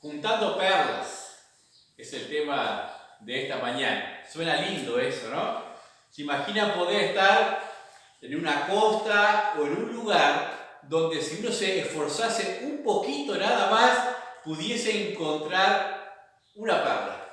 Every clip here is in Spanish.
Juntando perlas es el tema de esta mañana. Suena lindo eso, ¿no? ¿Se imagina poder estar en una costa o en un lugar donde si uno se esforzase un poquito nada más, pudiese encontrar una perla?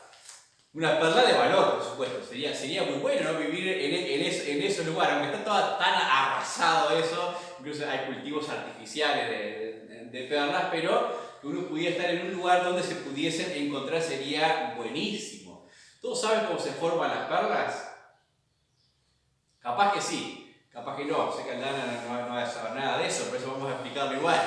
Una perla de valor, por supuesto. Sería muy bueno, ¿no? Vivir en esos lugares, aunque está todo tan arrasado eso, incluso hay cultivos artificiales de perlas, pero que uno pudiera estar en un lugar donde se pudiesen encontrar sería buenísimo. ¿Todos saben cómo se forman las perlas? Capaz que sí, capaz que no. Sé que Aldana no va a saber nada de eso, por eso vamos a explicarlo igual.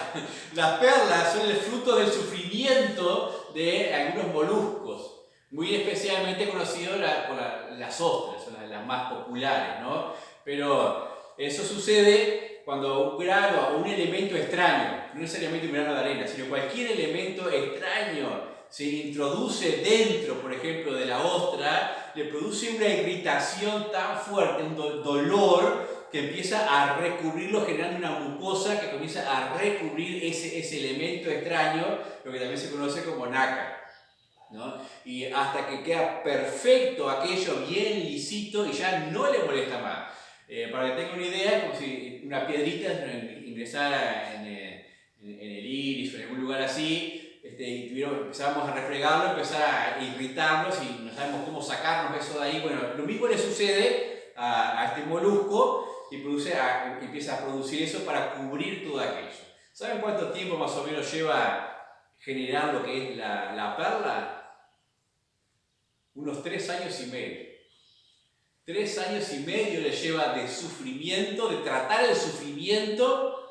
Las perlas son el fruto del sufrimiento de algunos moluscos, muy especialmente conocidos por las ostras, son las más populares, ¿no? Pero eso sucede cuando un grano o un elemento extraño, no necesariamente un grano de arena, sino cualquier elemento extraño se introduce dentro, por ejemplo, de la ostra, le produce una irritación tan fuerte, un dolor, que empieza a recubrirlo, generando una mucosa que comienza a recubrir ese elemento extraño, lo que también se conoce como nácar, ¿no? Y hasta que queda perfecto aquello, bien lisito, y ya no le molesta más. Para que tengan una idea, es como si una piedrita ingresara en el iris o en algún lugar así, y empezábamos a refregarlo, empezar a irritarnos y no sabemos cómo sacarnos eso de ahí. Bueno, lo mismo le sucede a este molusco y empieza a producir eso para cubrir todo aquello. ¿Saben cuánto tiempo más o menos lleva generar lo que es la perla? Unos 3 años y medio. 3 años y medio le lleva de sufrimiento, de tratar el sufrimiento,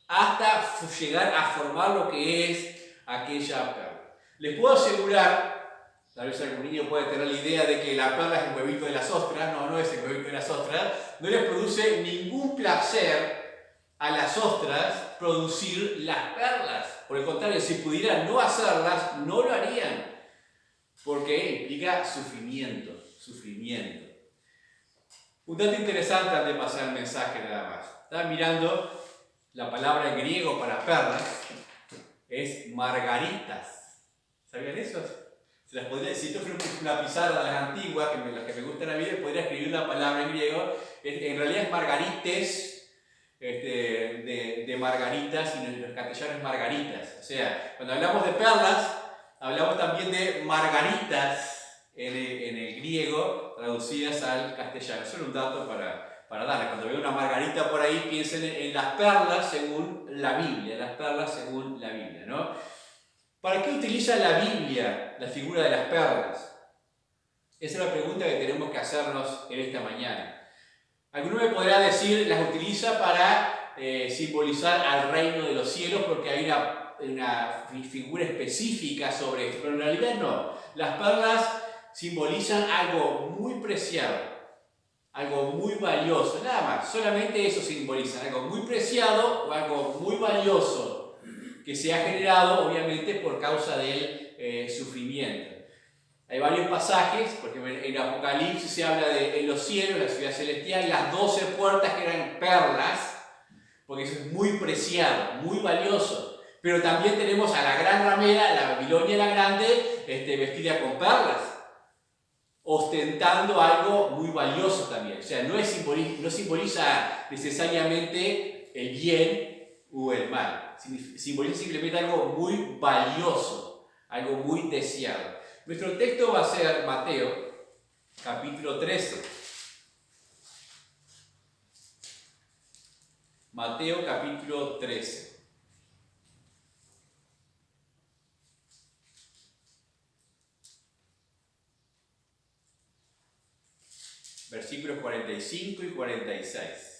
hasta llegar a formar lo que es aquella perla. Les puedo asegurar, tal vez algún niño puede tener la idea de que la perla es el huevito de las ostras. No, no es el huevito de las ostras. No les produce ningún placer a las ostras producir las perlas. Por el contrario, si pudieran no hacerlas, no lo harían, porque implica sufrimiento. Un dato interesante antes de pasar el mensaje nada más. Estaba mirando la palabra en griego para perlas, es margaritas. ¿Sabían eso? Se las podría, si esto fuera una pizarra de las antiguas, las que me gustan a mí, podría escribir la palabra en griego. En realidad es margarites, de margaritas, y en los castellanos es margaritas. O sea, cuando hablamos de perlas, hablamos también de margaritas en el griego, traducidas al castellano. Eso es un dato para darle. Cuando vean una margarita por ahí, piensen en las perlas según la Biblia, ¿no? ¿Para qué utiliza la Biblia la figura de las perlas? Esa es la pregunta que tenemos que hacernos en esta mañana. Alguno me podrá decir, las utiliza para simbolizar al reino de los cielos porque hay una figura específica sobre esto, pero en realidad no. Las perlas simbolizan algo muy preciado, algo muy valioso, nada más, solamente eso simbolizan, algo muy preciado o algo muy valioso que se ha generado obviamente por causa del sufrimiento. Hay varios pasajes, porque en Apocalipsis se habla de en los cielos, la ciudad celestial, las 12 puertas que eran perlas, porque eso es muy preciado, muy valioso. Pero también tenemos a la gran ramera, la Babilonia la Grande, vestida con perlas, ostentando algo muy valioso también. O sea, no simboliza necesariamente el bien o el mal, simboliza simplemente algo muy valioso, algo muy deseado. Nuestro texto va a ser Mateo, capítulo 13. Mateo, capítulo 13. Versículos 45 y 46.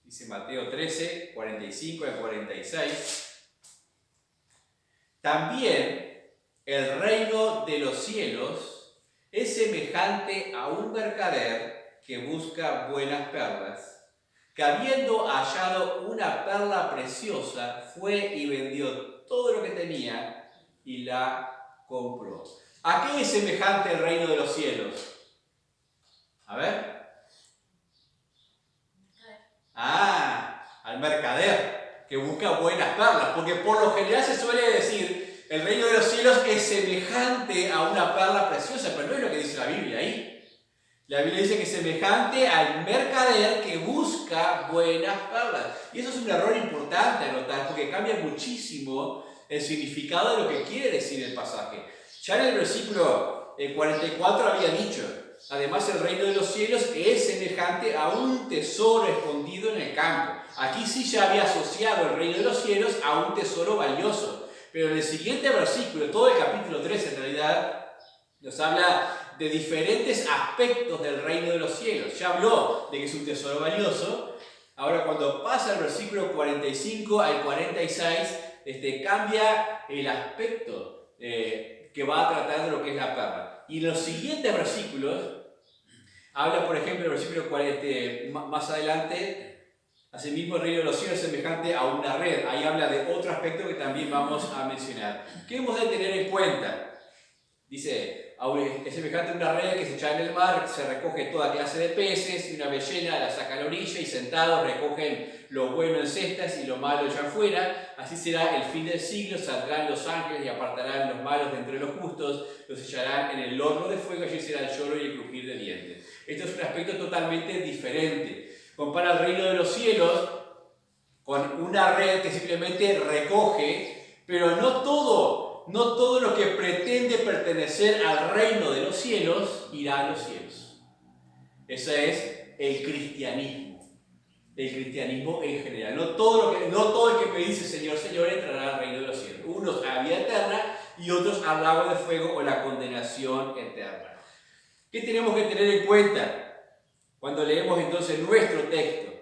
Dice Mateo 13, 45 a 46. También el reino de los cielos es semejante a un mercader que busca buenas perlas, que habiendo hallado una perla preciosa, fue y vendió todo lo que tenía y la compró. ¿A qué es semejante el reino de los cielos? A ver. Al mercader que busca buenas perlas, porque por lo general se suele decir, el reino de los cielos es semejante a una perla preciosa, pero no es lo que dice la Biblia ahí. La Biblia dice que es semejante al mercader que busca buenas perlas. Y eso es un error importante a notar, porque cambia muchísimo el significado de lo que quiere decir el pasaje. Ya en el versículo 44 había dicho, además el reino de los cielos es semejante a un tesoro escondido en el campo. Aquí sí ya había asociado el reino de los cielos a un tesoro valioso. Pero en el siguiente versículo, todo el capítulo 3 en realidad, nos habla de diferentes aspectos del reino de los cielos. Ya habló de que es un tesoro valioso. Ahora cuando pasa el versículo 45 al 46, cambia el aspecto que va a tratar de lo que es la perla. Y en los siguientes versículos, habla por ejemplo el versículo 40, más adelante, asimismo el reino de los cielos es semejante a una red. Ahí habla de otro aspecto que también vamos a mencionar. ¿Qué hemos de tener en cuenta? Dice, es semejante a una red que se echa en el mar, se recoge toda clase de peces, y una ballena la saca a la orilla y sentados recogen lo bueno en cestas y lo malo allá afuera. Así será el fin del siglo, saldrán los ángeles y apartarán los malos de entre los justos, los echarán en el horno de fuego, allí será el lloro y el crujir de dientes. Esto es un aspecto totalmente diferente. Compara el reino de los cielos con una red que simplemente recoge, pero no todo lo que pretende pertenecer al reino de los cielos irá a los cielos. Ese es el cristianismo en general. No todo el que me dice Señor, Señor entrará al reino de los cielos. Unos a vida eterna y otros al lago de fuego o la condenación eterna. ¿Qué tenemos que tener en cuenta cuando leemos entonces nuestro texto?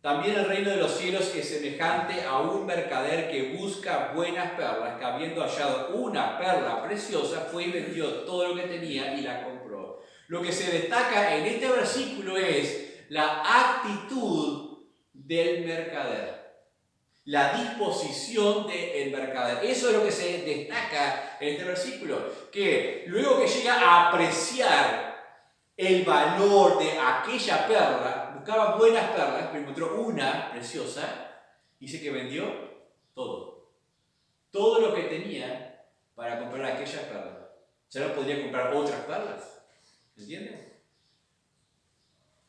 También el reino de los cielos es semejante a un mercader que busca buenas perlas, que habiendo hallado una perla preciosa, fue y vendió todo lo que tenía y la compró. Lo que se destaca en este versículo es la actitud del mercader, la disposición del mercader. Eso es lo que se destaca en este versículo, que luego que llega a apreciar el valor de aquella perla, buscaba buenas perlas, pero encontró una preciosa, dice que vendió todo lo que tenía para comprar aquella perla. Ya no podría comprar otras perlas, ¿entienden?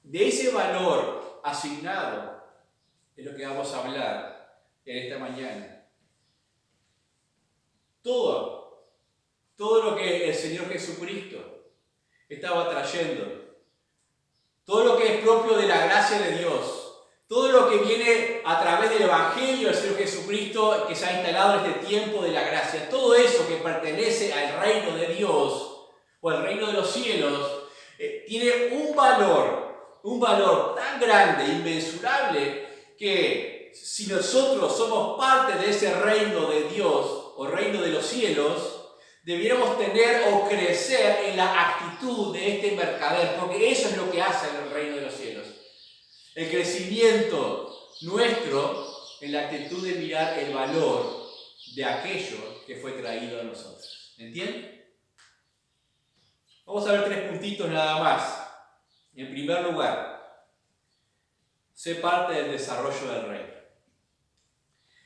De ese valor asignado es lo que vamos a hablar en esta mañana. Todo lo que el Señor Jesucristo estaba trayendo, todo lo que es propio de la gracia de Dios, todo lo que viene a través del Evangelio del Señor Jesucristo que se ha instalado en este tiempo de la gracia, todo eso que pertenece al reino de Dios o al reino de los cielos, tiene un valor tan grande, inmensurable, que si nosotros somos parte de ese reino de Dios o reino de los cielos, debiéramos tener o crecer en la actitud de este mercader, porque eso es lo que hace el reino de los cielos. El crecimiento nuestro en la actitud de mirar el valor de aquello que fue traído a nosotros. ¿Entienden? Vamos a ver 3 puntitos nada más. En primer lugar, sé parte del desarrollo del reino.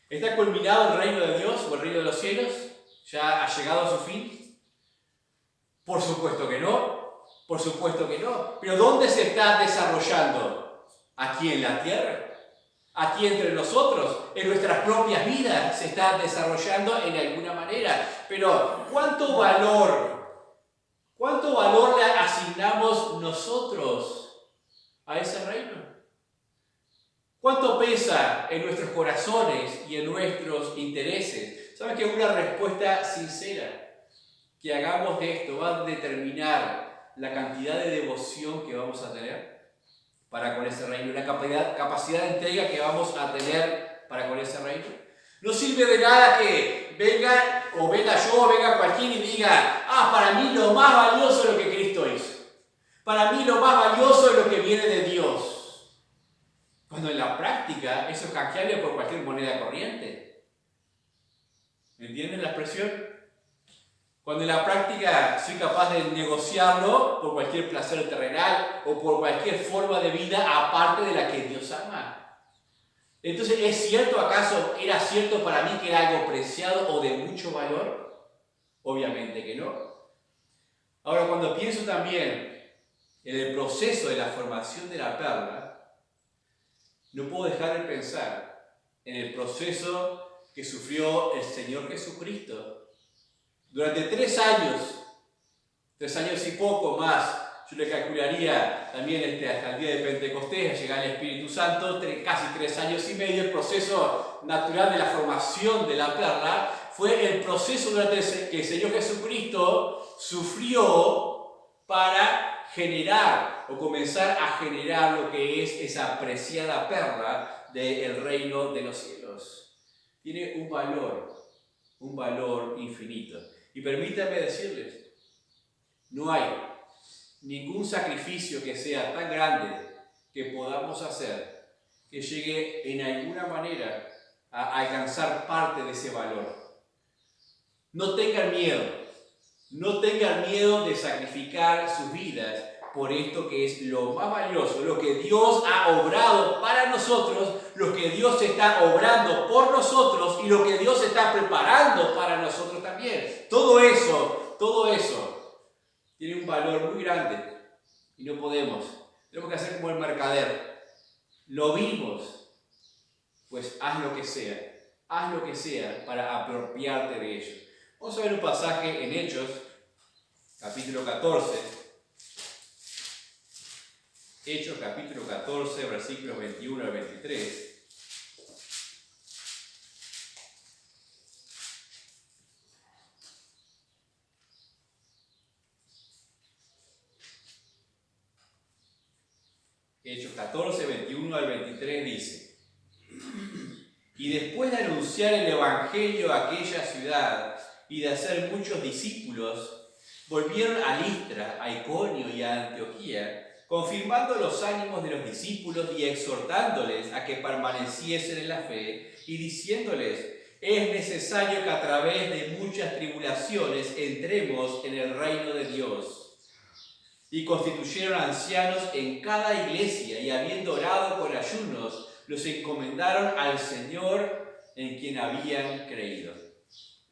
¿Está culminado el reino de Dios o el reino de los cielos? ¿Ya ha llegado a su fin? Por supuesto que no. Pero ¿dónde se está desarrollando? ¿Aquí en la tierra? ¿Aquí entre nosotros? ¿En nuestras propias vidas se está desarrollando en alguna manera? Pero ¿cuánto valor le asignamos nosotros a ese reino? ¿Cuánto pesa en nuestros corazones y en nuestros intereses? ¿Saben que una respuesta sincera que hagamos de esto va a determinar la cantidad de devoción que vamos a tener para con ese reino, la capacidad de entrega que vamos a tener para con ese reino? No sirve de nada que venga yo o venga cualquiera y diga, para mí lo más valioso es lo que Cristo hizo. Para mí lo más valioso es lo que viene de Dios. Cuando en la práctica eso es canjeable por cualquier moneda corriente. ¿Me entienden la expresión? Cuando en la práctica soy capaz de negociarlo por cualquier placer terrenal o por cualquier forma de vida aparte de la que Dios ama. Entonces, ¿es cierto acaso, era cierto para mí que era algo preciado o de mucho valor? Obviamente que no. Ahora, cuando pienso también en el proceso de la formación de la perla, no puedo dejar de pensar en el proceso que sufrió el Señor Jesucristo. Durante 3 años y poco más, yo le calcularía también hasta el día de Pentecostés, a llegar el Espíritu Santo, casi 3 años y medio, el proceso natural de la formación de la perla fue el proceso durante el que el Señor Jesucristo sufrió para generar o comenzar a generar lo que es esa preciada perla del reino de los cielos. Tiene un valor infinito. Y permítanme decirles, no hay ningún sacrificio que sea tan grande que podamos hacer que llegue en alguna manera a alcanzar parte de ese valor. No tengan miedo de sacrificar sus vidas por esto que es lo más valioso, lo que Dios ha obrado para nosotros, lo que Dios está obrando por nosotros y lo que Dios está preparando para nosotros también. Todo eso tiene un valor muy grande y no podemos. Tenemos que hacer como el mercader. Lo vimos, pues haz lo que sea para apropiarte de ello. Vamos a ver un pasaje en Hechos, capítulo 14. Hechos, capítulo 14, versículos 21 al 23. Hechos 14, 21 al 23 dice: Y después de anunciar el evangelio a aquella ciudad y de hacer muchos discípulos, volvieron a Listra, a Iconio y a Antioquía, confirmando los ánimos de los discípulos y exhortándoles a que permaneciesen en la fe y diciéndoles: es necesario que a través de muchas tribulaciones entremos en el reino de Dios. Y constituyeron ancianos en cada iglesia, y habiendo orado con ayunos, los encomendaron al Señor en quien habían creído.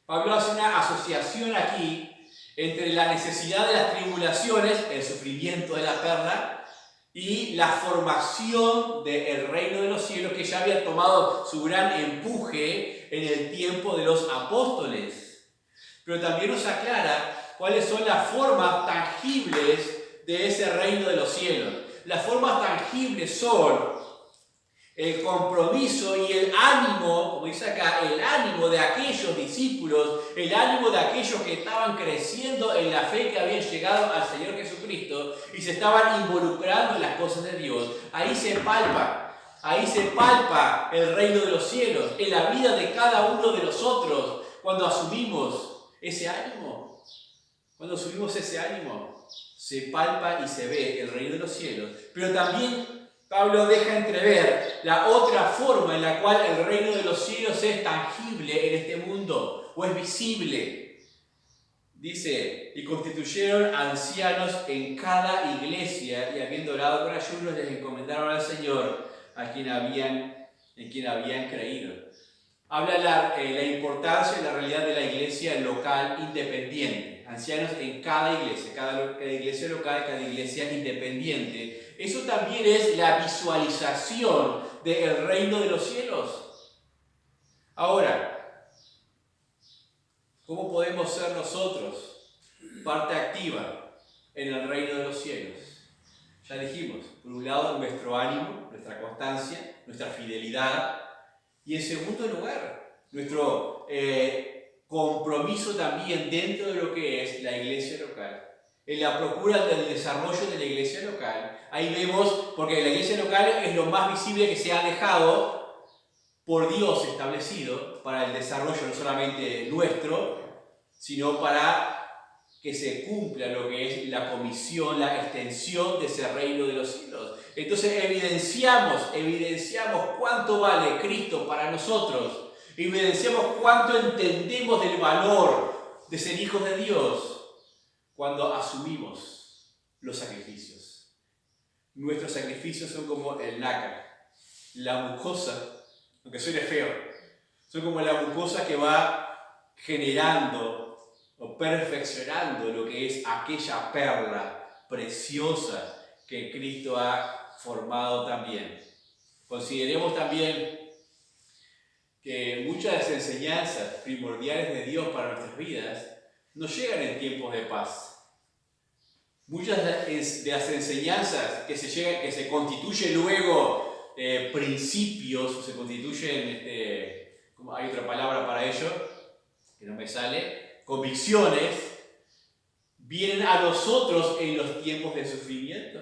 Pablo hace una asociación aquí entre la necesidad de las tribulaciones, el sufrimiento de la perla, y la formación del reino de los cielos, que ya había tomado su gran empuje en el tiempo de los apóstoles. Pero también nos aclara cuáles son las formas tangibles de ese reino de los cielos. Las formas tangibles son el compromiso y el ánimo, como dice acá, el ánimo de aquellos discípulos, el ánimo de aquellos que estaban creciendo en la fe, que habían llegado al Señor Jesucristo y se estaban involucrando en las cosas de Dios. Ahí se palpa el reino de los cielos, en la vida de cada uno de nosotros, cuando asumimos ese ánimo. Se palpa y se ve el reino de los cielos. Pero también Pablo deja entrever la otra forma en la cual el reino de los cielos es tangible en este mundo, o es visible. Dice: y constituyeron ancianos en cada iglesia, y habiendo orado con ayunos, les encomendaron al Señor en quien habían creído. Habla la importancia y la realidad de la iglesia local independiente. Ancianos en cada iglesia local, cada iglesia independiente. Eso también es la visualización del reino de los cielos. Ahora, ¿cómo podemos ser nosotros parte activa en el reino de los cielos? Ya dijimos, por un lado, nuestro ánimo, nuestra constancia, nuestra fidelidad. Y en segundo lugar, nuestro compromiso también dentro de lo que es la iglesia local. En la procura del desarrollo de la iglesia local. Ahí vemos, porque la iglesia local es lo más visible que se ha dejado por Dios establecido para el desarrollo no solamente nuestro, sino para que se cumpla lo que es la comisión, la extensión de ese reino de los cielos. Entonces evidenciamos cuánto vale Cristo para nosotros, evidenciamos cuánto entendemos del valor de ser hijos de Dios cuando asumimos los sacrificios. Nuestros sacrificios son como el nácar, la mucosa aunque suene feo. Son como la mucosa que va generando o perfeccionando lo que es aquella perla preciosa que Cristo ha formado también. Consideremos también que muchas de las enseñanzas primordiales de Dios para nuestras vidas no llegan en tiempos de paz. Muchas de las enseñanzas que se constituyen luego principios, o se constituyen, hay otra palabra para ello, que no me sale, convicciones, vienen a nosotros en los tiempos de sufrimiento.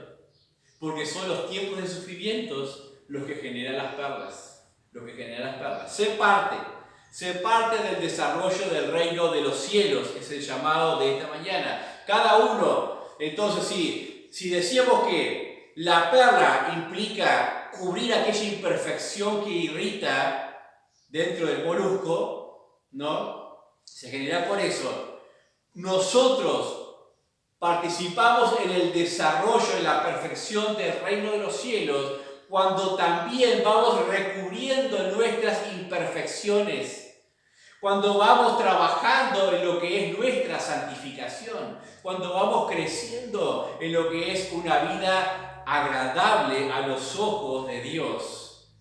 Porque son los tiempos de sufrimientos los que generan las perlas. Sé parte del desarrollo del reino de los cielos, es el llamado de esta mañana. Cada uno, entonces, si decíamos que la perla implica cubrir aquella imperfección que irrita dentro del molusco, ¿no? Se genera por eso. Nosotros participamos en el desarrollo, en la perfección del reino de los cielos, cuando también vamos recubriendo nuestras imperfecciones, cuando vamos trabajando en lo que es nuestra santificación, cuando vamos creciendo en lo que es una vida agradable a los ojos de Dios.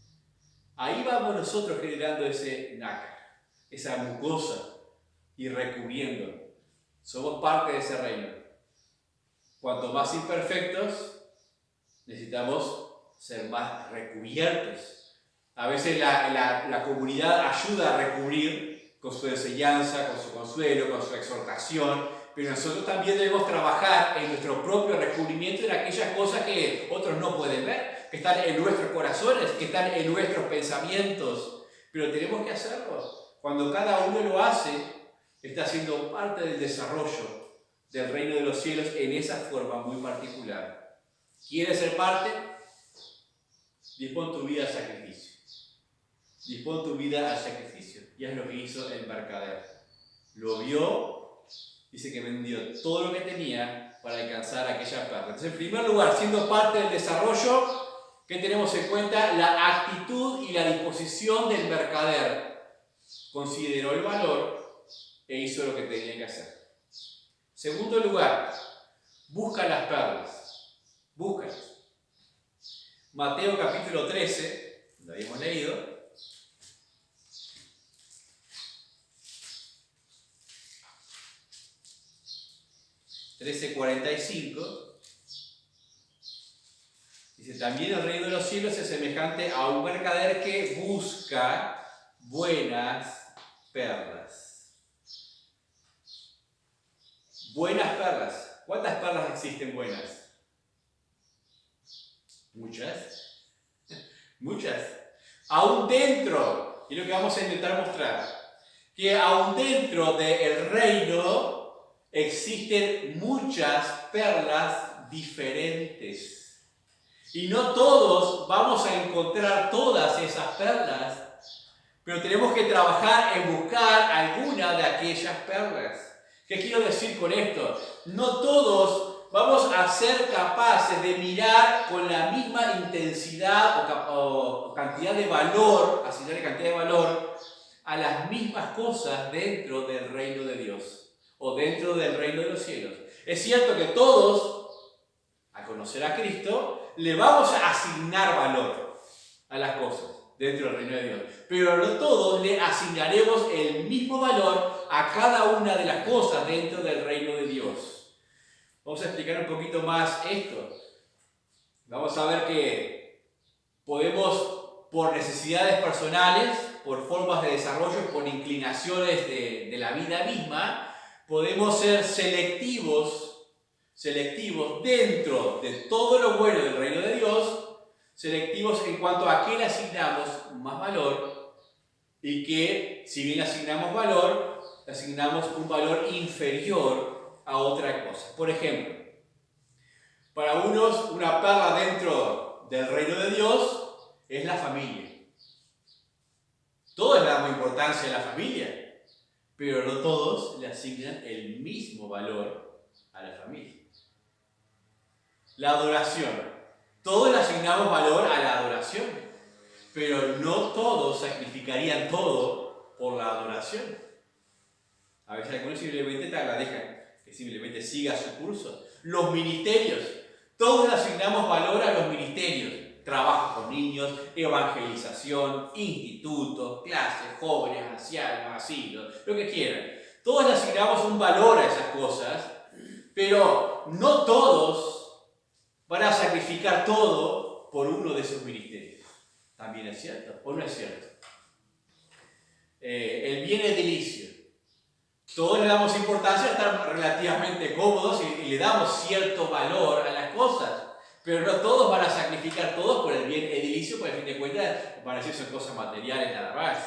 Ahí vamos nosotros generando ese nácar, esa mucosa, y recubriendo. Somos parte de ese reino. Cuanto más imperfectos, necesitamos ser más recubiertos. A veces la comunidad ayuda a recubrir con su enseñanza, con su consuelo, con su exhortación, pero nosotros también debemos trabajar en nuestro propio recubrimiento en aquellas cosas que otros no pueden ver, que están en nuestros corazones, que están en nuestros pensamientos, pero tenemos que hacerlo. Cuando cada uno lo hace, está siendo parte del desarrollo del reino de los cielos en esa forma muy particular. ¿Quieres ser parte? Dispón tu vida al sacrificio. Dispón tu vida al sacrificio. Y es lo que hizo el mercader. Lo vio, dice que vendió todo lo que tenía para alcanzar aquella perla. Entonces, en primer lugar, siendo parte del desarrollo, ¿qué tenemos en cuenta? La actitud y la disposición del mercader. Consideró el valor e hizo lo que tenía que hacer. Segundo lugar, busca las perlas. Búscalas. Mateo capítulo 13, lo habíamos leído. (13:45) dice: también el reino de los cielos es semejante a un mercader que busca buenas perlas. Buenas perlas. ¿Cuántas perlas existen buenas? Muchas. Muchas. Aún dentro, y lo que vamos a intentar mostrar, que aún dentro del reino existen muchas perlas diferentes. Y no todos vamos a encontrar todas esas perlas, pero tenemos que trabajar en buscar alguna de aquellas perlas. ¿Qué quiero decir con esto? No todos vamos a ser capaces de mirar con la misma intensidad o cantidad de valor, asignarle cantidad de valor a las mismas cosas dentro del reino de Dios o dentro del reino de los cielos. Es cierto que todos, al conocer a Cristo, le vamos a asignar valor a las cosas dentro del reino de Dios, pero no todos le asignaremos el mismo valor a cada una de las cosas dentro del reino de Dios. Vamos a explicar un poquito más esto. Vamos a ver que podemos, por necesidades personales, por formas de desarrollo, por inclinaciones de la vida misma, podemos ser selectivos dentro de todo lo bueno del reino de Dios, selectivos en cuanto a qué le asignamos más valor, y que, si bien asignamos valor, asignamos un valor inferior a otra cosa. Por ejemplo, para unos, una perla dentro del reino de Dios es la familia. Todos le damos importancia a la familia, pero no todos le asignan el mismo valor a la familia. La adoración. Todos le asignamos valor a la adoración, pero no todos sacrificarían todo por la adoración. A veces algunos simplemente te agradezcan, que simplemente siga su curso. Los ministerios, todos le asignamos valor a los ministerios. Trabajo con niños, evangelización, institutos, clases, jóvenes, ancianos, asilos, lo que quieran. Todos le asignamos un valor a esas cosas, pero no todos van a sacrificar todo por uno de esos ministerios. ¿También es cierto o no es cierto? El bien edilicio. Todos le damos importancia a estar relativamente cómodos y le damos cierto valor a las cosas. Pero no todos van a sacrificar todo por el bien edilicio, porque al fin de cuentas van a ser son cosas materiales nada más.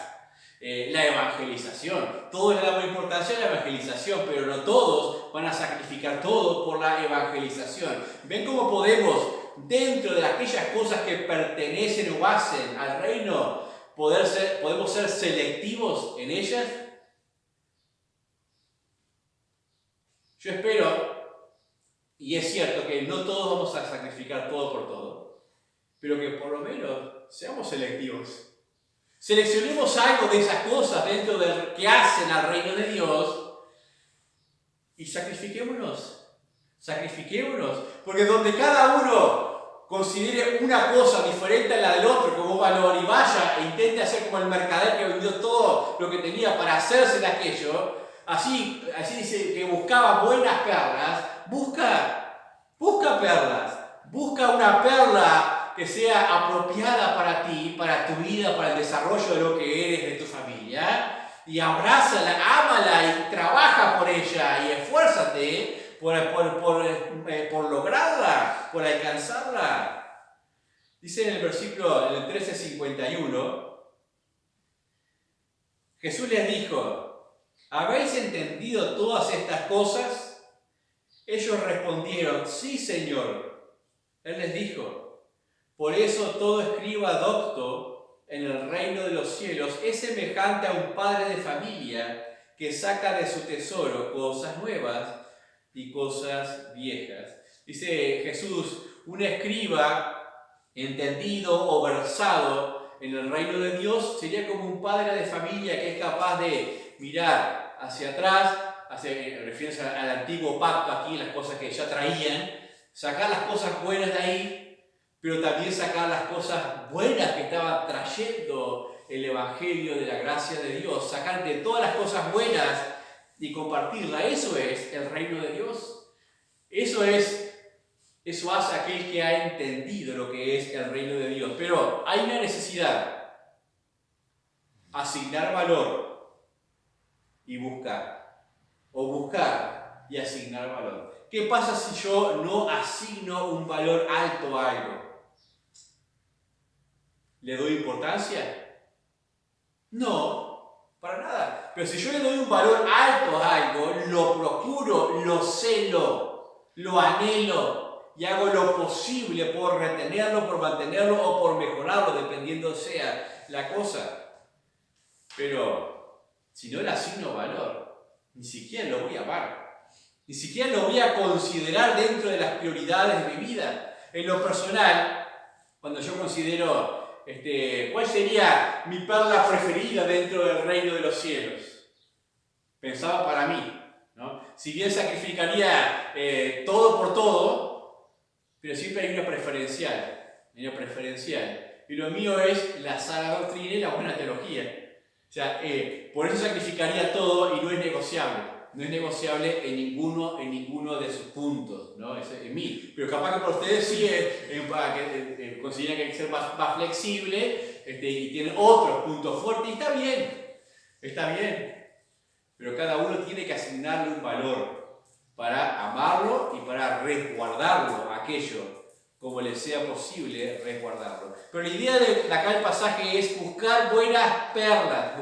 La evangelización. Todos le damos importancia a la evangelización, pero no todos van a sacrificar todo por la evangelización. ¿Ven cómo podemos, dentro de aquellas cosas que pertenecen o hacen al reino, podemos ser selectivos en ellas? Yo espero, y es cierto que no todos vamos a sacrificar todo por todo, pero que por lo menos seamos selectivos. Seleccionemos algo de esas cosas dentro de que hacen al reino de Dios y sacrifiquémonos. Sacrifiquémonos, porque donde cada uno considere una cosa diferente a la del otro como valor y vaya e intente hacer como el mercader que vendió todo lo que tenía para hacerse de aquello, así dice que buscaba buenas perlas, busca perlas, busca una perla que sea apropiada para ti, para tu vida, para el desarrollo de lo que eres, de tu familia, y abrázala, ámala y trabaja por ella y esfuérzate por lograrla, por alcanzarla. Dice en el versículo, en el 13:51, Jesús les dijo: ¿habéis entendido todas estas cosas? Ellos respondieron: sí, Señor. Él les dijo: por eso todo escriba docto en el reino de los cielos es semejante a un padre de familia que saca de su tesoro cosas nuevas y cosas viejas. Dice Jesús: un escriba entendido o versado en el reino de Dios sería como un padre de familia que es capaz de mirar hacia atrás, refiriéndose al antiguo pacto aquí, las cosas que ya traían, sacar las cosas buenas de ahí, pero también sacar las cosas buenas que estaba trayendo el Evangelio de la gracia de Dios, sacar de todas las cosas buenas y compartirla. Eso es el reino de Dios. Eso hace aquel que ha entendido lo que es el reino de Dios. Pero hay una necesidad: asignar valor y buscar, o buscar y asignar valor. ¿Qué pasa si yo no asigno un valor alto a algo? ¿Le doy importancia? No, para nada. Pero si yo le doy un valor alto a algo, lo procuro, lo celo, lo anhelo y hago lo posible por retenerlo, por mantenerlo o por mejorarlo, dependiendo sea la cosa. Pero si no le asigno valor, ni siquiera lo voy a amar. Ni siquiera lo voy a considerar dentro de las prioridades de mi vida. En lo personal, cuando yo considero ¿cuál sería mi perla preferida dentro del reino de los cielos? Pensaba para mí, ¿no? Si bien sacrificaría todo por todo, pero siempre hay una preferencial. Y lo mío es la sana doctrina y la buena teología. O sea, por eso sacrificaría todo y no es negociable. No es negociable en ninguno de sus puntos, ¿no? Es en mí. Pero capaz que por ustedes sí consideran que hay que ser más flexible y tienen otros puntos fuertes. Y está bien. Pero cada uno tiene que asignarle un valor para amarlo y para resguardarlo, aquello, como le sea posible resguardarlo. Pero la idea de acá el pasaje es buscar buenas perlas,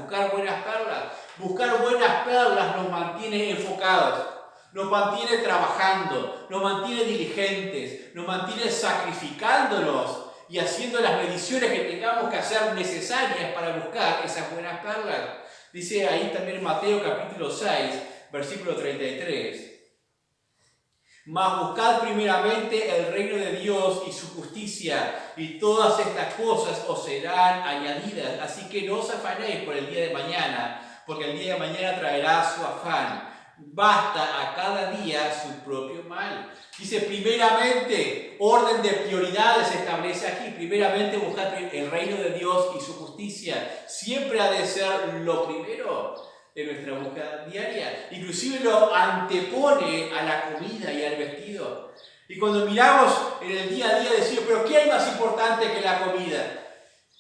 Buscar buenas perlas nos mantiene enfocados, nos mantiene trabajando, nos mantiene diligentes, nos mantiene sacrificándonos y haciendo las mediciones que tengamos que hacer necesarias para buscar esas buenas perlas. Dice ahí también en Mateo capítulo 6, versículo 33. Mas buscad primeramente el reino de Dios y su justicia, y todas estas cosas os serán añadidas. Así que no os afanéis por el día de mañana, porque el día de mañana traerá su afán. Basta a cada día su propio mal. Dice, primeramente, orden de prioridades se establece aquí. Primeramente, buscad el reino de Dios y su justicia. Siempre ha de ser lo primero de nuestra búsqueda diaria. Inclusive lo antepone a la comida y al vestido. Y cuando miramos en el día a día decimos, pero ¿qué hay más importante que la comida?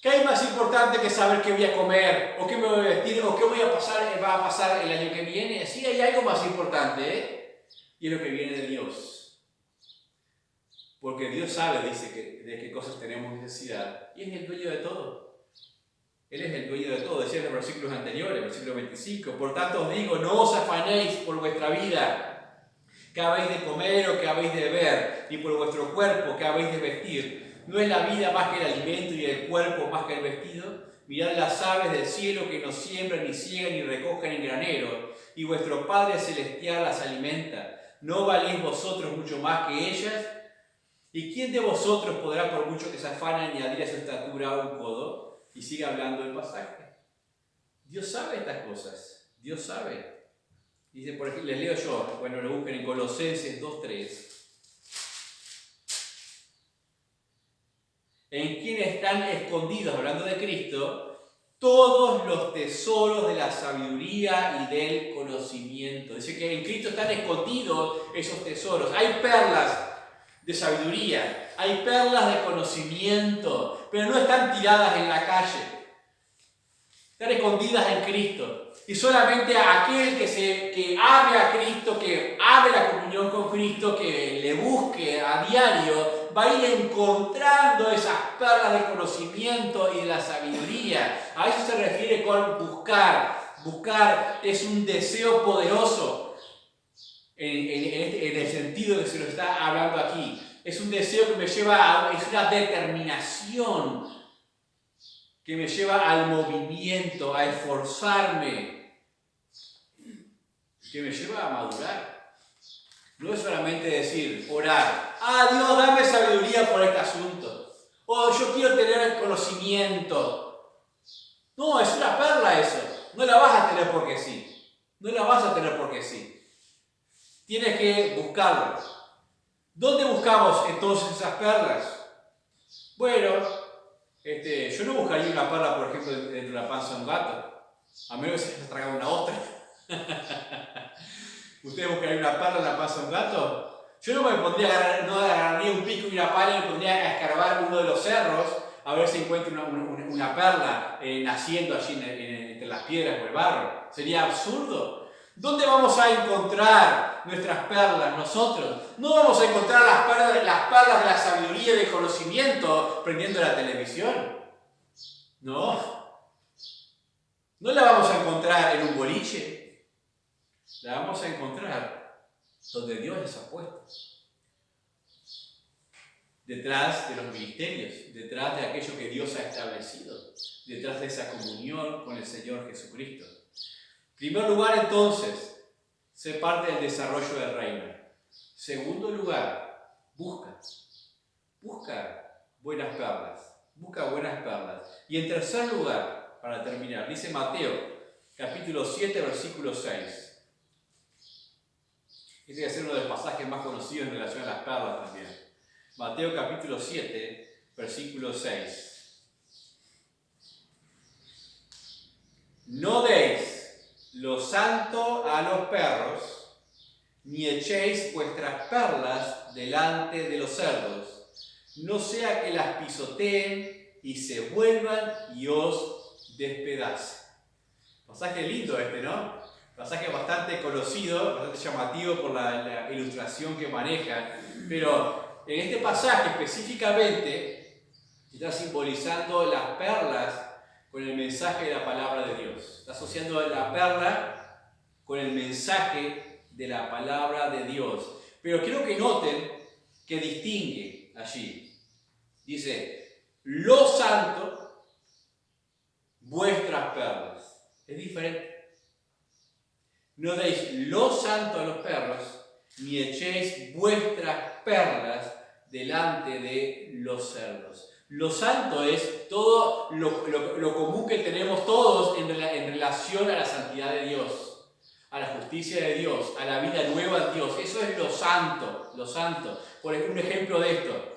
¿Qué hay más importante que saber qué voy a comer? ¿O qué me voy a vestir? ¿O qué va a pasar el año que viene? Sí, hay algo más importante, ¿eh? Y es lo que viene de Dios. Porque Dios sabe, dice, de qué cosas tenemos necesidad. Y es el dueño de todo. Él es el dueño de todo, decía en los versículos anteriores, versículo 25. Por tanto os digo, no os afanéis por vuestra vida, qué habéis de comer o qué habéis de beber, ni por vuestro cuerpo, qué habéis de vestir. ¿No es la vida más que el alimento y el cuerpo más que el vestido? Mirad las aves del cielo que no siembran, ni ciegan, ni recogen en granero, y vuestro Padre Celestial las alimenta. ¿No valéis vosotros mucho más que ellas? ¿Y quién de vosotros podrá, por mucho que se afane, añadir a su estatura un codo? Y sigue hablando el pasaje. Dios sabe estas cosas. Dios sabe. Dice, por ejemplo, les leo yo, bueno, lo busquen en Colosenses 2:3. En quien están escondidos, hablando de Cristo, todos los tesoros de la sabiduría y del conocimiento. Dice que en Cristo están escondidos esos tesoros. Hay perlas de sabiduría, hay perlas de conocimiento, pero no están tiradas en la calle. Están escondidas en Cristo. Y solamente aquel que ame a Cristo, que ame la comunión con Cristo, que le busque a diario, va a ir encontrando esas perlas de conocimiento y de la sabiduría. A eso se refiere con buscar. Buscar es un deseo poderoso. En el sentido que se lo está hablando aquí. Es un deseo que me lleva es una determinación que me lleva al movimiento, a esforzarme, que me lleva a madurar. No es solamente decir, orar, Dios, dame sabiduría por este asunto, o yo quiero tener conocimiento. No, es una perla eso, no la vas a tener porque sí, no la vas a tener porque sí. Tienes que buscarlas. ¿Dónde buscamos entonces esas perlas? Bueno, yo no buscaría una perla, por ejemplo, dentro de la panza de un gato, a menos que se traiga una otra. ¿Ustedes buscarían una perla en la panza de un gato? Yo no me pondría no agarraría un pico y una pala y me pondría a escarbar uno de los cerros a ver si encuentro una perla naciendo allí entre las piedras o el barro. Sería absurdo. ¿Dónde vamos a encontrar nuestras perlas nosotros? No vamos a encontrar las perlas de la sabiduría y del conocimiento prendiendo la televisión. No. No la vamos a encontrar en un boliche. La vamos a encontrar donde Dios les ha puesto. Detrás de los ministerios, detrás de aquello que Dios ha establecido, detrás de esa comunión con el Señor Jesucristo. En primer lugar, entonces, sé parte del desarrollo del reino. Segundo lugar, busca buenas perlas, busca buenas perlas. Y en tercer lugar, para terminar, dice Mateo, capítulo 7, versículo 6. Este va a ser uno de los pasajes más conocidos en relación a las perlas también. Mateo capítulo 7, versículo 6. No deis lo santo a los perros, ni echéis vuestras perlas delante de los cerdos, no sea que las pisoteen y se vuelvan y os despedacen. Pasaje lindo ¿no? Pasaje bastante conocido, bastante llamativo por la ilustración que maneja, pero en este pasaje específicamente está simbolizando las perlas con el mensaje de la palabra de Dios. Está asociando la perla con el mensaje de la palabra de Dios. Pero quiero que noten que distingue allí. Dice, lo santo, vuestras perlas. Es diferente. No deis lo santo a los perros, ni echéis vuestras perlas delante de los cerdos. Lo santo es todo lo común que tenemos todos en relación a la santidad de Dios, a la justicia de Dios, a la vida nueva de Dios. Eso es lo santo, lo santo. Por ejemplo, un ejemplo de esto.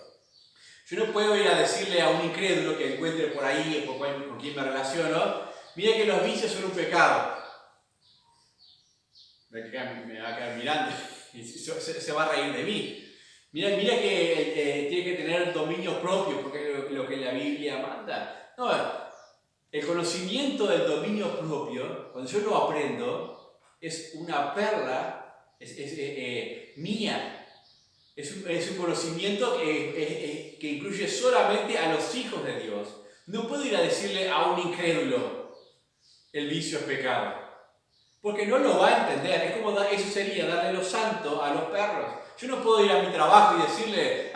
Yo no puedo ir a decirle a un incrédulo que encuentre por ahí, con quien me relaciono, mira que los vicios son un pecado. Me va a quedar mirando y se va a reír de mí. Mira que tiene que tener dominio propio, porque es lo que la Biblia manda. No, el conocimiento del dominio propio, cuando yo lo aprendo, es una perla mía. Es un conocimiento que incluye solamente a los hijos de Dios. No puedo ir a decirle a un incrédulo, el vicio es pecado. Porque no lo va a entender. Es como eso sería darle lo santo a los perros. Yo no puedo ir a mi trabajo y decirle,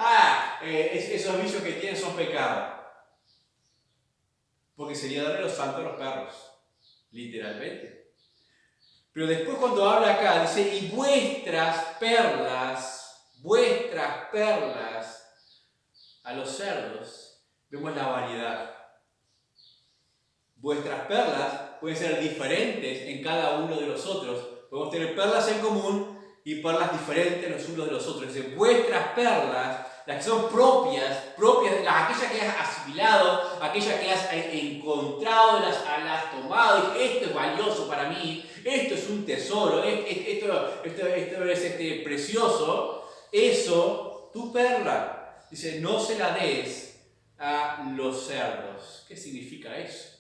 esos vicios que tienen son pecado. Porque sería darle lo santo a los perros. Literalmente. Pero después cuando habla acá, dice, y vuestras perlas a los cerdos, vemos la variedad. Vuestras perlas pueden ser diferentes en cada uno de los otros. Podemos tener perlas en común y perlas diferentes los unos de los otros. Dice, vuestras perlas, las que son propias, aquellas que has asimilado, aquellas que has encontrado, las has tomado, y esto es valioso para mí, esto es un tesoro, esto es precioso, eso, tu perla. Dice, no se la des a los cerdos. ¿Qué significa eso?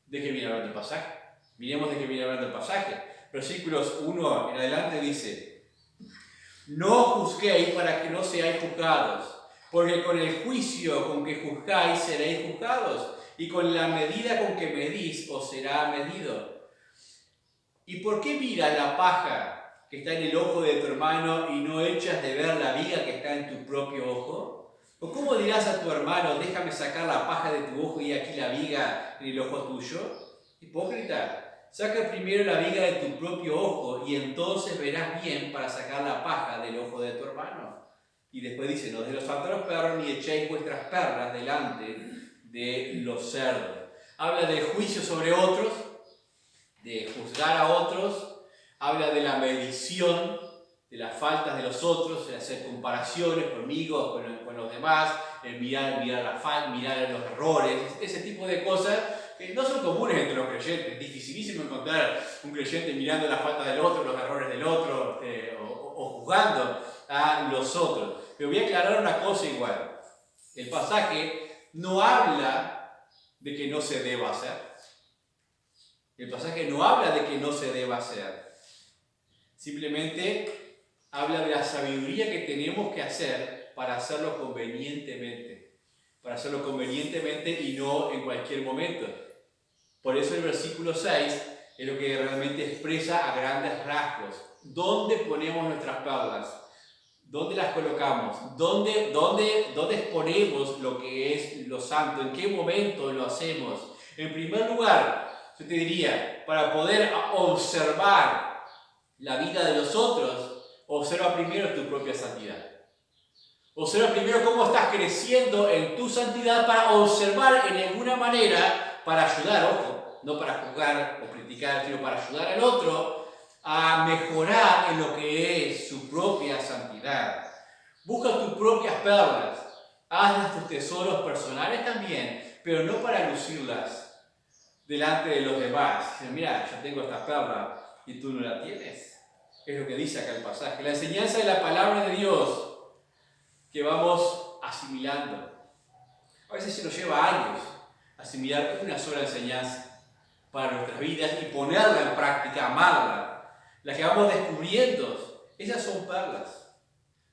¿De qué viene hablando el pasaje? Miremos de qué viene hablando el pasaje. Versículos 1 en adelante dice, no juzguéis para que no seáis juzgados, porque con el juicio con que juzgáis seréis juzgados, y con la medida con que medís os será medido. ¿Y por qué miras la paja que está en el ojo de tu hermano y no echas de ver la viga que está en tu propio ojo? ¿O cómo dirás a tu hermano, déjame sacar la paja de tu ojo y aquí la viga en el ojo tuyo? Hipócrita, saca primero la viga de tu propio ojo y entonces verás bien para sacar la paja del ojo de tu hermano. Y después dice, no deis los santos a los perros ni echéis vuestras perlas delante de los cerdos. Habla del juicio sobre otros, de juzgar a otros, habla de la medición, de las faltas de los otros, de hacer comparaciones conmigo, con los demás, el mirar los errores, ese tipo de cosas que no son comunes entre los creyentes. Es dificilísimo encontrar un creyente mirando la falta del otro, los errores del otro, o juzgando a los otros. Pero voy a aclarar una cosa igual. El pasaje no habla de que no se deba hacer. El pasaje no habla de que no se deba hacer. Simplemente habla de la sabiduría que tenemos que hacer para hacerlo convenientemente. Para hacerlo convenientemente y no en cualquier momento. Por eso el versículo 6 es lo que realmente expresa a grandes rasgos. ¿Dónde ponemos nuestras perlas? ¿Dónde las colocamos? ¿Dónde exponemos lo que es lo santo? ¿En qué momento lo hacemos? En primer lugar, yo te diría, para poder observar la vida de los otros, observa primero tu propia santidad. Observa primero cómo estás creciendo en tu santidad para observar en alguna manera, para ayudar, ojo, no para juzgar o criticar, sino para ayudar al otro a mejorar en lo que es su propia santidad. Busca tus propias perlas, hazlas tus tesoros personales también, pero no para lucirlas delante de los demás. Mira, yo tengo esta perla y tú no la tienes. Es lo que dice acá el pasaje. La enseñanza de la palabra de Dios que vamos asimilando. A veces se nos lleva años asimilar una sola enseñanza para nuestras vidas y ponerla en práctica, amarla. Las que vamos descubriendo, esas son perlas.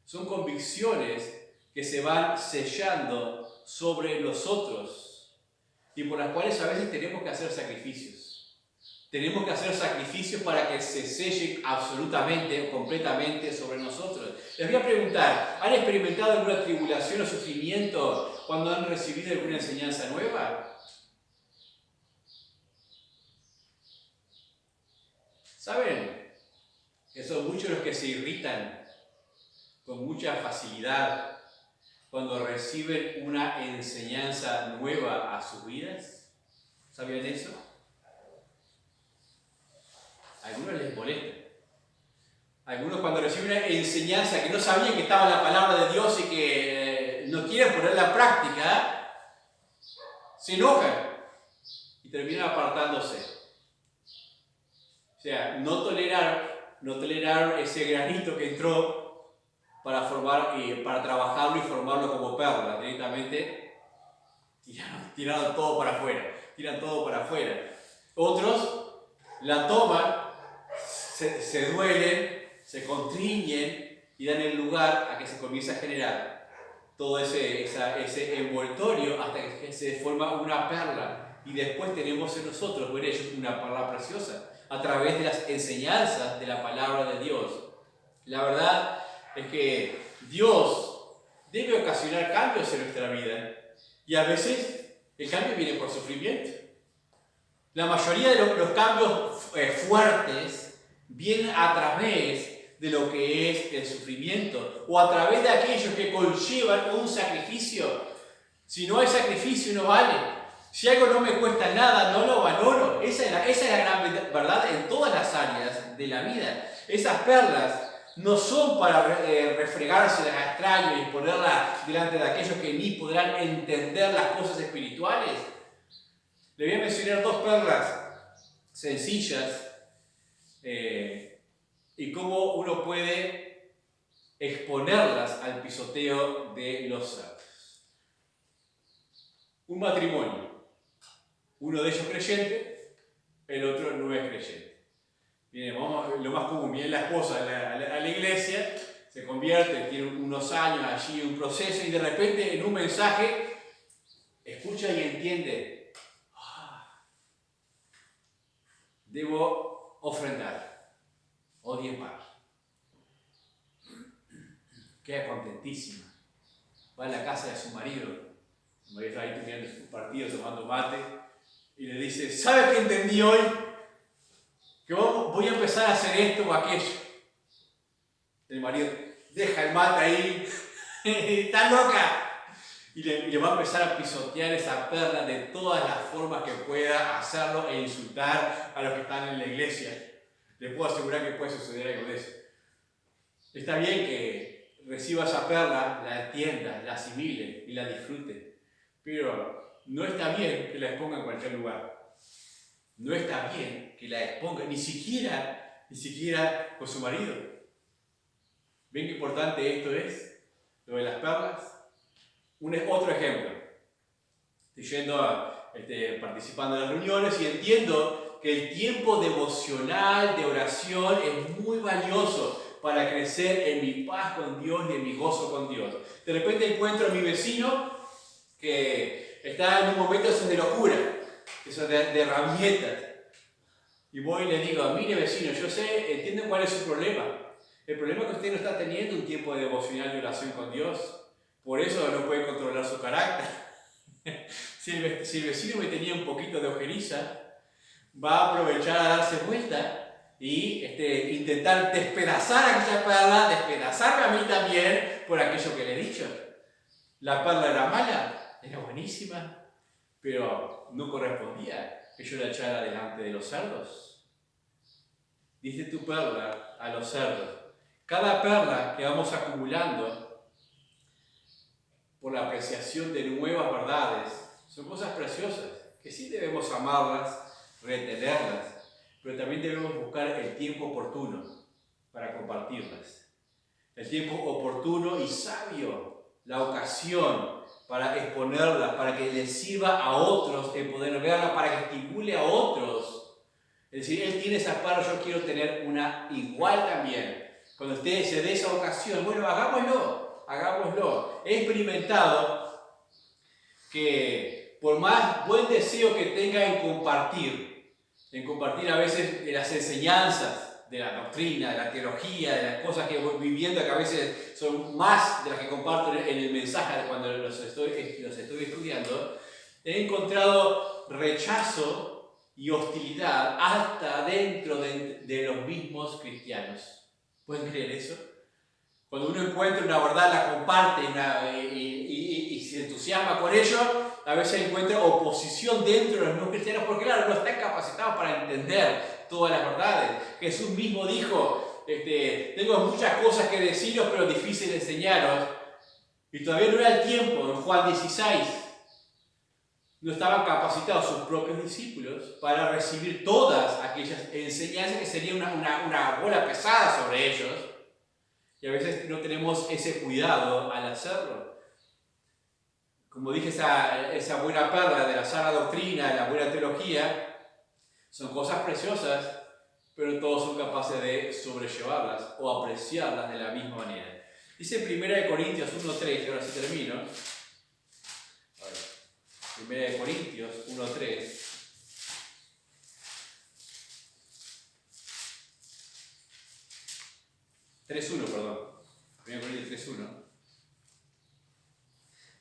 Son convicciones que se van sellando sobre nosotros y por las cuales a veces tenemos que hacer sacrificios. Tenemos que hacer sacrificios para que se selle absolutamente o completamente sobre nosotros. Les voy a preguntar, ¿han experimentado alguna tribulación o sufrimiento cuando han recibido alguna enseñanza nueva? ¿Saben que son muchos los que se irritan con mucha facilidad cuando reciben una enseñanza nueva a sus vidas? ¿Sabían eso? A algunos les molesta. Algunos cuando reciben una enseñanza que no sabían que estaba en la palabra de Dios y que no quieren ponerla en práctica, se enojan y terminan apartándose. O sea, no toleraron ese granito que entró para trabajarlo y formarlo como perla. Directamente tiraron todo para afuera. Tiran todo para afuera. Otros la toman, se duelen, se constriñen y dan el lugar a que se comience a generar todo ese envoltorio hasta que se forma una perla. Y después tenemos en nosotros, o en ellos, una perla preciosa a través de las enseñanzas de la palabra de Dios. La verdad es que Dios debe ocasionar cambios en nuestra vida y a veces el cambio viene por sufrimiento. La mayoría de los cambios fuertes vienen a través de lo que es el sufrimiento o a través de aquellos que conllevan un sacrificio. Si no hay sacrificio, no vale. Si algo no me cuesta nada, no lo valoro. Esa es la gran verdad en todas las áreas de la vida. Esas perlas no son para refregárselas a extraños y ponerlas delante de aquellos que ni podrán entender las cosas espirituales. Le voy a mencionar dos perlas sencillas y cómo uno puede exponerlas al pisoteo de los cerdos. Un matrimonio. Uno de ellos creyente, el otro no es creyente. Miren, lo más común, viene la esposa a la iglesia, se convierte, tiene unos años allí, un proceso, y de repente en un mensaje escucha y entiende, debo ofrendar o diezmar. Queda contentísima. Va a la casa de su marido. El marido está ahí terminando su partido, tomando mate. Y le dice, ¿sabes qué entendí hoy? Que voy a empezar a hacer esto o aquello. El marido deja el mate ahí, ¡está loca! Y le va a empezar a pisotear esa perla de todas las formas que pueda hacerlo e insultar a los que están en la iglesia. Le puedo asegurar que puede suceder algo de eso. Está bien que reciba esa perla, la entienda, la asimile y la disfrute, pero no está bien que la exponga en cualquier lugar. No está bien que la exponga, ni siquiera con su marido. ¿Ven qué importante esto es? Lo de las perlas. Otro ejemplo. Estoy participando en las reuniones y entiendo que el tiempo devocional de oración es muy valioso para crecer en mi paz con Dios y en mi gozo con Dios. De repente encuentro a mi vecino que está en un momento de locura, eso de rabietas. Y voy y le digo, mire vecino, yo sé, entiendo cuál es su problema. El problema es que usted no está teniendo un tiempo de devocional de oración con Dios. Por eso no puede controlar su carácter. Si el vecino me tenía un poquito de ojeriza, va a aprovechar a darse vuelta y intentar despedazar a aquella perla, despedazarme a mí también por aquello que le he dicho. La perla era mala, era buenísima, pero no correspondía que yo la echara delante de los cerdos. Dice tu perla a los cerdos. Cada perla que vamos acumulando por la apreciación de nuevas verdades son cosas preciosas, que sí debemos amarlas, retenerlas, pero también debemos buscar el tiempo oportuno para compartirlas. El tiempo oportuno y sabio, la ocasión para exponerlas, para que les sirva a otros el poder verla, para que estimule a otros. Es decir, él tiene esa perla, yo quiero tener una igual también. Cuando usted se dé esa ocasión, bueno, hagámoslo. He experimentado que por más buen deseo que tenga en compartir a veces las enseñanzas de la doctrina, de la teología, de las cosas que voy viviendo, que a veces son más de las que comparto en el mensaje de cuando los estoy estudiando, he encontrado rechazo y hostilidad hasta dentro de los mismos cristianos. ¿Pueden creer eso? Cuando uno encuentra una verdad, la comparte y se entusiasma con ello, a veces encuentra oposición dentro de los no cristianos, porque claro, no están capacitados para entender todas las verdades. Jesús mismo dijo, tengo muchas cosas que deciros, pero difícil de enseñaros. Y todavía no era el tiempo, en Juan 16, no estaban capacitados sus propios discípulos para recibir todas aquellas enseñanzas que sería una bola pesada sobre ellos. Y a veces no tenemos ese cuidado al hacerlo. Como dije, esa buena perla de la sana doctrina, de la buena teología, son cosas preciosas, pero todos son capaces de sobrellevarlas o apreciarlas de la misma manera. Dice 1 Corintios 1:3, y ahora sí termino. 1 Corintios 1:3. 3:1, perdón. 1 Corintios 3:1.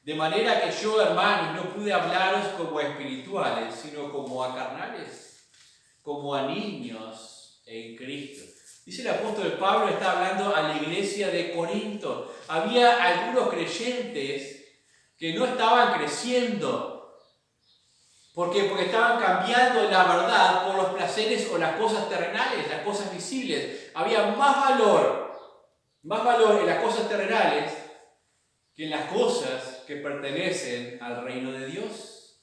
De manera que yo, hermanos, no pude hablaros como a espirituales, sino como a carnales, como a niños en Cristo. Dice el apóstol Pablo, está hablando a la iglesia de Corinto. Había algunos creyentes que no estaban creciendo. ¿Por qué? Porque estaban cambiando la verdad por los placeres o las cosas terrenales, las cosas visibles. Había más valor en las cosas terrenales que en las cosas que pertenecen al reino de Dios.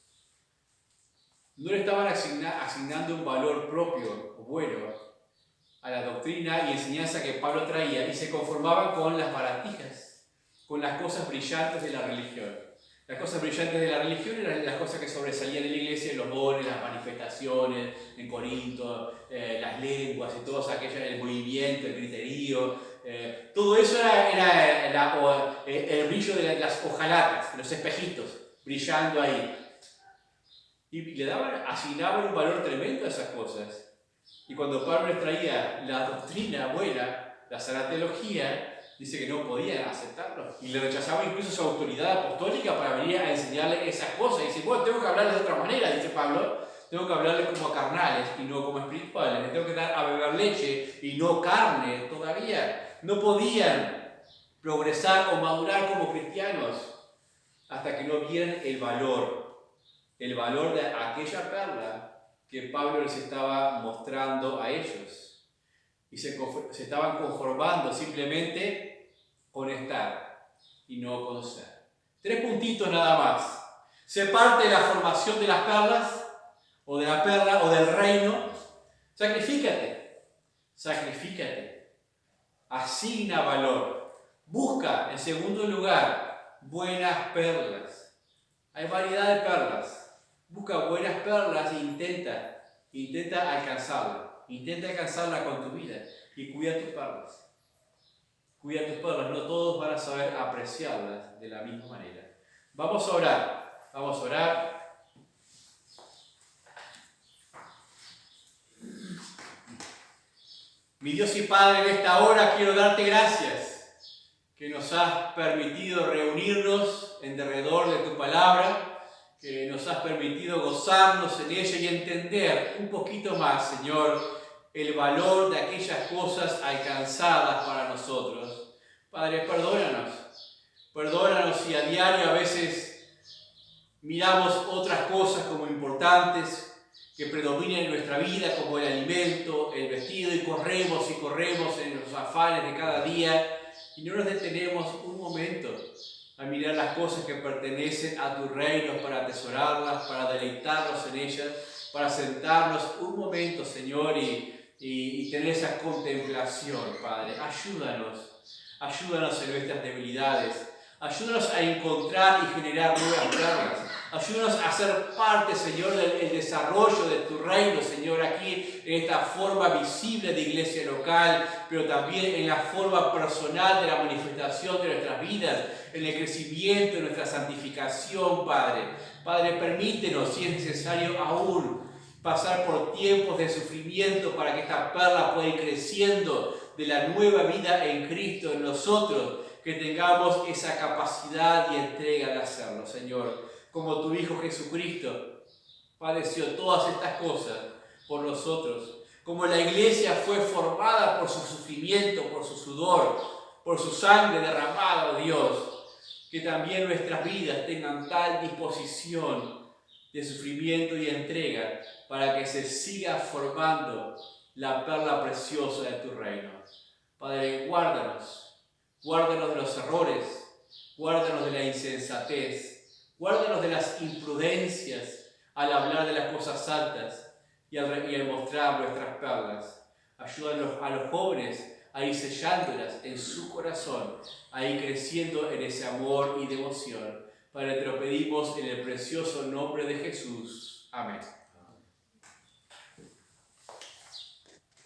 No le estaban asignando un valor propio o bueno a la doctrina y enseñanza que Pablo traía y se conformaban con las baratijas, con las cosas brillantes de la religión. Las cosas brillantes de la religión eran las cosas que sobresalían en la iglesia, los dones, las manifestaciones en Corinto, las lenguas y todo aquello, el movimiento, el griterío. Todo eso era el brillo de las hojalatas, los espejitos, brillando ahí. Y le asignaban un valor tremendo a esas cosas. Y cuando Pablo les traía la doctrina buena, la sana teología, dice que no podían aceptarlo. Y le rechazaba incluso su autoridad apostólica para venir a enseñarle esas cosas. Y dice, bueno, tengo que hablarles de otra manera, dice Pablo. Tengo que hablarles como a carnales y no como espirituales. Les tengo que dar a beber leche y no carne todavía. No podían progresar o madurar como cristianos hasta que no vieran el valor de aquella perla que Pablo les estaba mostrando a ellos. Y se estaban conformando simplemente con estar y no con ser. 3 puntitos nada más. Se parte de la formación de las perlas, o de la perla, o del reino. Sacrifícate. Asigna valor. Busca, en segundo lugar, buenas perlas. Hay variedad de perlas. Busca buenas perlas e intenta alcanzarla. Intenta alcanzarla con tu vida y cuida tus perlas. Cuida tus perlas, no todos van a saber apreciarlas de la misma manera. Vamos a orar. Mi Dios y Padre, en esta hora quiero darte gracias que nos has permitido reunirnos en derredor de tu palabra, que nos has permitido gozarnos en ella y entender un poquito más, Señor, el valor de aquellas cosas alcanzadas para nosotros. Padre, perdónanos si a diario a veces miramos otras cosas como importantes que predominan en nuestra vida, como el alimento, el vestido, y corremos en los afanes de cada día y no nos detenemos un momento a mirar las cosas que pertenecen a tu reino, para atesorarlas, para deleitarnos en ellas, para sentarnos un momento, Señor, y tener esa contemplación, Padre. Ayúdanos en nuestras debilidades. Ayúdanos a encontrar y generar nuevas perlas. Ayúdanos a ser parte, Señor, del desarrollo de tu reino, Señor, aquí en esta forma visible de iglesia local, pero también en la forma personal de la manifestación de nuestras vidas, en el crecimiento de nuestra santificación, Padre. Padre, permítenos, si es necesario aún, pasar por tiempos de sufrimiento para que esta perla pueda ir creciendo de la nueva vida en Cristo en nosotros, que tengamos esa capacidad y entrega de hacerlo, Señor. Como tu Hijo Jesucristo padeció todas estas cosas por nosotros, como la iglesia fue formada por su sufrimiento, por su sudor, por su sangre derramada, oh Dios, que también nuestras vidas tengan tal disposición de sufrimiento y entrega para que se siga formando la perla preciosa de tu reino. Padre, guárdanos de los errores, guárdanos de la insensatez, guárdanos de las imprudencias al hablar de las cosas santas y al mostrar nuestras perlas. Ayúdanos a los jóvenes a ir sellándolas en su corazón, a ir creciendo en ese amor y devoción. Padre, te lo pedimos en el precioso nombre de Jesús. Amén.